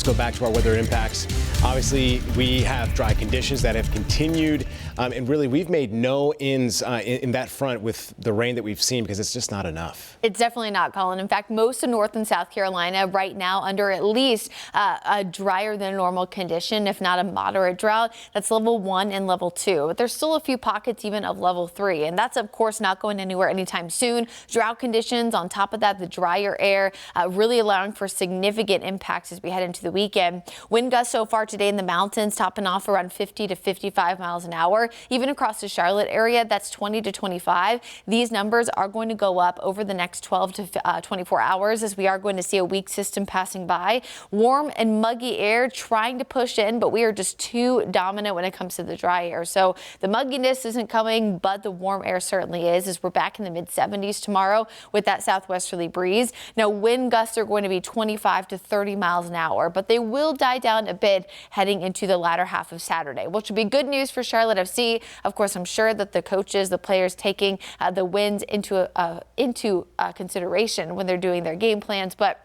So back to our weather impacts. Obviously, we have dry conditions that have continued, and really we've made no ends in that front with the rain that we've seen because it's just not enough. It's definitely not, Colin. In fact, most of North and South Carolina right now under at least a drier than normal condition, if not a moderate drought. That's level 1 and level 2. But there's still a few pockets even of level 3, and that's of course not going anywhere anytime soon. Drought conditions on top of that, the drier air really allowing for significant impacts as we head into the weekend. Wind gusts so far today in the mountains topping off around 50 to 55 miles an hour. Even across the Charlotte area, that's 20 to 25. These numbers are going to go up over the next 12 to 24 hours as we are going to see a weak system passing by. Warm and muggy air trying to push in, but we are just too dominant when it comes to the dry air. So the mugginess isn't coming, but the warm air certainly is, as we're back in the mid 70s tomorrow with that southwesterly breeze. Now wind gusts are going to be 25 to 30 miles an hour, but they will die down a bit heading into the latter half of Saturday, which will be good news for Charlotte FC. Of course, I'm sure that the coaches, the players taking the winds into consideration when they're doing their game plans, but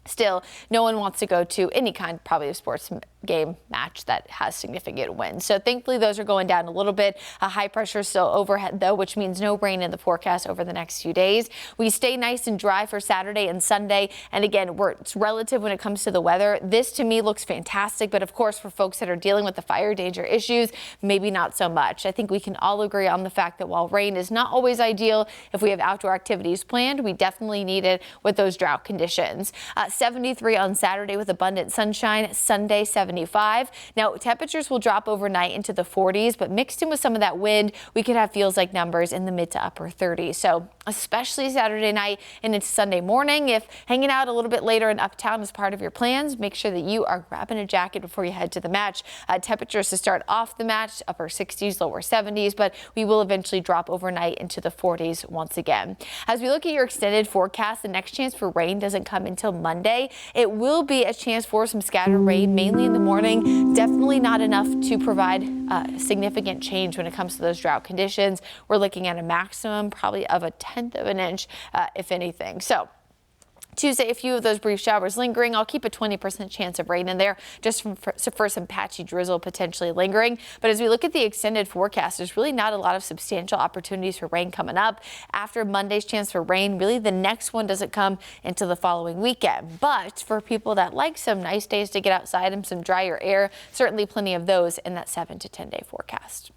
still, no one wants to go to any kind probably of sports game match that has significant winds. So thankfully those are going down a little bit. A high pressure still overhead though, which means no rain in the forecast over the next few days. We stay nice and dry for Saturday and Sunday. And again, it's relative when it comes to the weather. This to me looks fantastic, but of course for folks that are dealing with the fire danger issues, maybe not so much. I think we can all agree on the fact that while rain is not always ideal, if we have outdoor activities planned, we definitely need it with those drought conditions. 73 on Saturday with abundant sunshine. Sunday 75. Now temperatures will drop overnight into the 40s, but mixed in with some of that wind, we could have feels like numbers in the mid to upper 30s. So especially Saturday night and into Sunday morning, if hanging out a little bit later in Uptown is part of your plans, make sure that you are grabbing a jacket before you head to the match. Temperatures to start off the match, upper 60s, lower 70s, but we will eventually drop overnight into the 40s once again. As we look at your extended forecast, the next chance for rain doesn't come until Monday. It will be a chance for some scattered rain, mainly in the morning. Definitely not enough to provide significant change when it comes to those drought conditions. We're looking at a maximum probably of a 1/10 of an inch, if anything. So Tuesday, a few of those brief showers lingering. I'll keep a 20% chance of rain in there just for some patchy drizzle potentially lingering. But as we look at the extended forecast, there's really not a lot of substantial opportunities for rain coming up. After Monday's chance for rain, really the next one doesn't come until the following weekend. But for people that like some nice days to get outside and some drier air, certainly plenty of those in that 7 to 10 day forecast.